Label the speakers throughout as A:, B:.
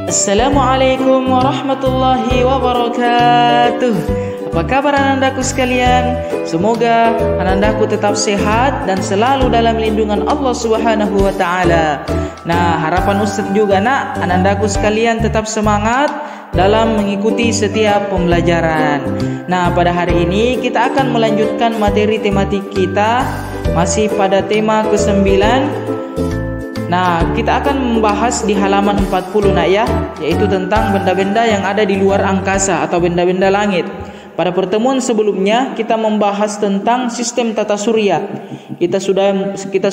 A: Assalamualaikum warahmatullahi wabarakatuh. Apa kabar anandaku sekalian? Semoga anandaku tetap sehat dan selalu dalam lindungan Allah Subhanahu wa taala. Nah, harapan Ustaz juga anandaku sekalian tetap semangat dalam mengikuti setiap pembelajaran. Nah, pada hari ini kita akan melanjutkan materi tematik kita masih pada tema ke-9. Nah, kita akan membahas di halaman 40 ya, yaitu tentang benda-benda yang ada di luar angkasa atau benda-benda langit. Pada pertemuan sebelumnya kita membahas tentang sistem tata surya. Kita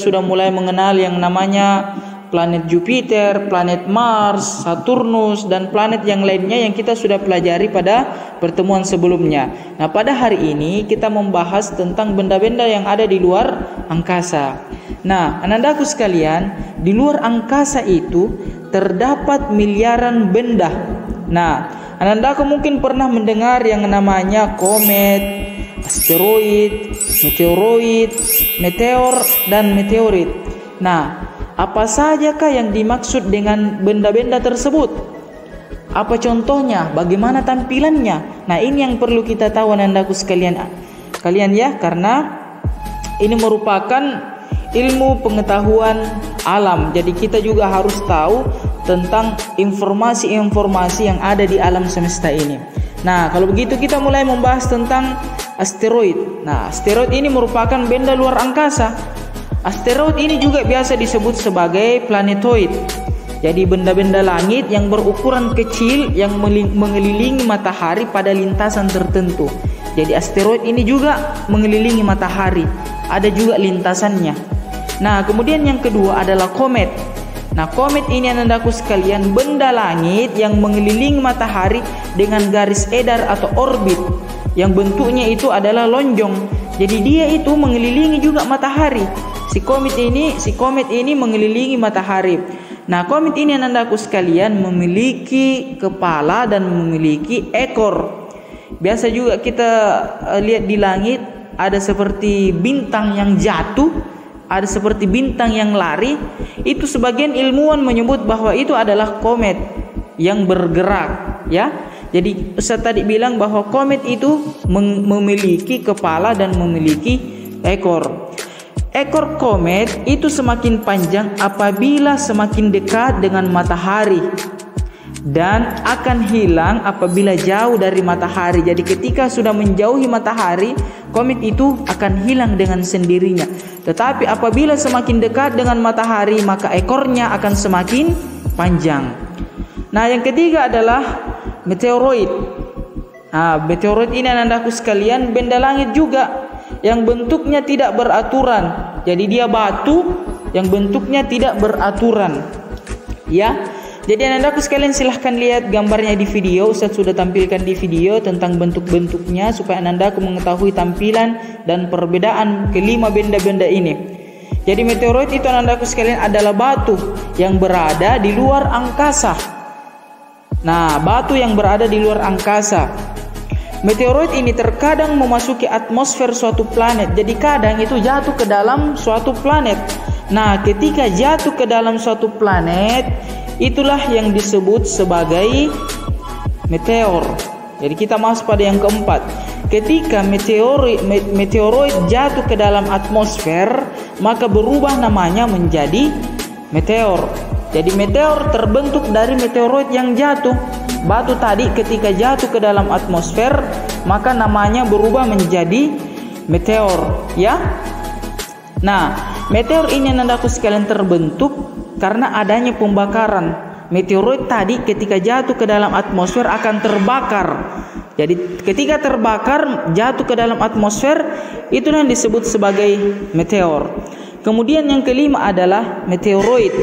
A: sudah mulai mengenal yang namanya planet Jupiter, planet Mars, Saturnus, dan planet yang lainnya yang kita sudah pelajari pada pertemuan sebelumnya. Nah, pada hari ini kita membahas tentang benda-benda yang ada di luar angkasa. Nah, anandaku sekalian, di luar angkasa itu terdapat miliaran benda. Nah, anandaku mungkin pernah mendengar yang namanya komet, asteroid, meteoroid, meteor, dan meteorit. Nah, apa sajakah yang dimaksud dengan benda-benda tersebut? Apa contohnya? Bagaimana tampilannya? Nah, ini yang perlu kita tahu anandaku sekalian ya, karena ini merupakan ilmu pengetahuan alam. Jadi kita juga harus tahu tentang informasi-informasi yang ada di alam semesta ini. Nah, kalau begitu kita mulai membahas tentang asteroid. Nah, asteroid ini merupakan benda luar angkasa. Asteroid ini juga biasa disebut sebagai planetoid. Jadi benda-benda langit yang berukuran kecil yang mengelilingi matahari pada lintasan tertentu. Jadi asteroid ini juga mengelilingi matahari, ada juga lintasannya. Nah, kemudian yang kedua adalah komet. Nah, komet ini anandaku sekalian benda langit yang mengelilingi matahari dengan garis edar atau orbit yang bentuknya itu adalah lonjong. Jadi dia itu mengelilingi juga matahari. Si komet ini mengelilingi matahari. Nah, komet ini anandaku sekalian memiliki kepala dan memiliki ekor. Biasa juga kita lihat di langit ada seperti bintang yang jatuh, ada seperti bintang yang lari. Itu sebagian ilmuwan menyebut bahwa itu adalah komet yang bergerak, ya. Jadi Ustaz tadi bilang bahwa komet itu memiliki kepala dan memiliki ekor. Ekor komet itu semakin panjang apabila semakin dekat dengan matahari dan akan hilang apabila jauh dari matahari. Jadi ketika sudah menjauhi matahari, komet itu akan hilang dengan sendirinya. Tetapi apabila semakin dekat dengan matahari, maka ekornya akan semakin panjang. Nah, yang ketiga adalah meteoroid. Nah, meteoroid ini anandaku sekalian benda langit juga yang bentuknya tidak beraturan. Jadi dia batu yang bentuknya tidak beraturan, ya. Jadi anandaku sekalian silahkan lihat gambarnya di video. Ustaz sudah tampilkan di video tentang bentuk-bentuknya supaya anandaku mengetahui tampilan dan perbedaan kelima benda-benda ini. Jadi meteoroid itu anandaku sekalian adalah batu yang berada di luar angkasa. Nah, batu yang berada di luar angkasa. Meteoroid ini terkadang memasuki atmosfer suatu planet. Jadi kadang itu jatuh ke dalam suatu planet. Nah, ketika jatuh ke dalam suatu planet, itulah yang disebut sebagai meteor. Jadi kita masuk pada yang keempat. Ketika meteoroid jatuh ke dalam atmosfer, maka berubah namanya menjadi meteor. Jadi meteor terbentuk dari meteoroid yang jatuh. Batu tadi ketika jatuh ke dalam atmosfer, maka namanya berubah menjadi meteor, ya. Nah, meteor ini anandaku sekalian terbentuk karena adanya pembakaran. Meteoroid tadi ketika jatuh ke dalam atmosfer akan terbakar. Jadi ketika terbakar jatuh ke dalam atmosfer, itu yang disebut sebagai meteor. Kemudian yang kelima adalah meteoroid.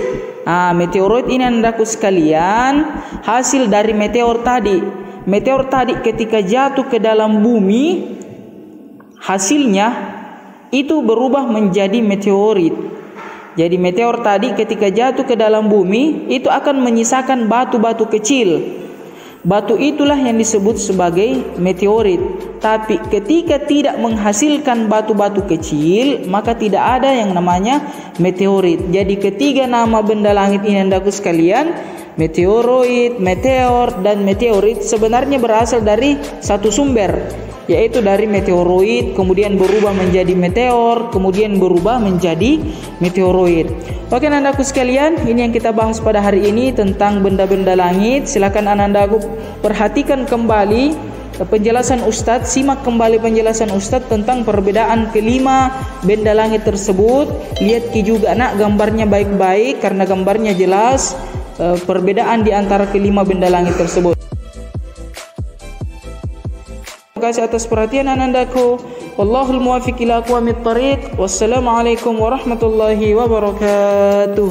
A: Nah, meteoroid ini anandaku sekalian hasil dari meteor tadi. Meteor tadi ketika jatuh ke dalam bumi, hasilnya itu berubah menjadi meteorit. Jadi meteor tadi ketika jatuh ke dalam bumi itu akan menyisakan batu-batu kecil. batu itulah yang disebut sebagai meteorit. Tapi ketika tidak menghasilkan batu-batu kecil, maka tidak ada yang namanya meteorit. Jadi ketiga nama benda langit ini andaku sekalian, meteoroid, meteor, dan meteorit, sebenarnya berasal dari satu sumber, yaitu dari meteoroid, kemudian berubah menjadi meteor, kemudian berubah menjadi meteoroid. Oke anandaku sekalian, ini yang kita bahas pada hari ini tentang benda-benda langit. Silakan anandaku perhatikan kembali penjelasan Ustadz, simak kembali penjelasan Ustadz tentang perbedaan kelima benda langit tersebut. Lihat juga nak gambarnya baik-baik, karena gambarnya jelas perbedaan di antara kelima benda langit tersebut. Terima kasih atas perhatian anandaku. Wallahul muwaffiq ila aqwamit thariq. Wassalamualaikum warahmatullahi wabarakatuh.